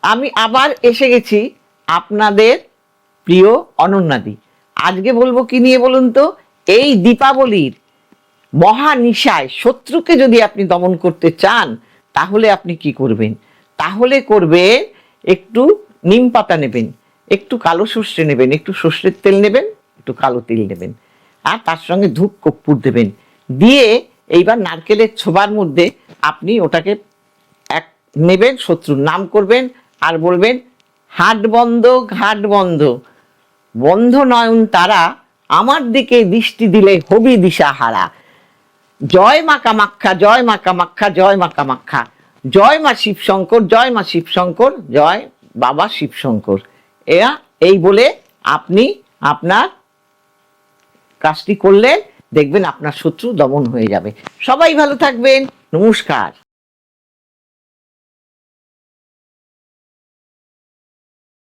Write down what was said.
আমি আবার এসে গেছি আপনাদের প্রিয় অনন্যাদি। আজকে বলবো কি নিয়ে বলুন তো? এই দীপাবলির মহানিশায় শত্রুকে যদি আপনি দমন করতে চান তাহলে আপনি কি করবেন? তাহলে করবেন, একটু নিম পাতা নেবেন, একটু কালো সর্ষে নেবেন, একটু সর্ষের তেল নেবেন, একটু কালো তিল নেবেন, আর তার সঙ্গে ধূপ কর্পূর দেবেন। দিয়ে এইবার নারকেলের ছোবার মধ্যে আপনি ওটাকে এক নেবেন, শত্রুর নাম করবেন আর বলবেন, হাট বন্ধ ঘাট বন্ধ, বন্ধ নয়ন তারা, আমার দিকে দৃষ্টি দিলে হবি দিশাহারা। জয় মা কামাখ্যা, জয় মা কামাখ্যা, জয় মা কামাখ্যা, জয় মা শিবশঙ্কর, জয় মা শিবশঙ্কর, জয় বাবা শিবশঙ্কর। এই বলে আপনি আপনার কাজটি করলেন, দেখবেন আপনার শত্রু দমন হয়ে যাবে। সবাই ভালো থাকবেন, নমস্কার।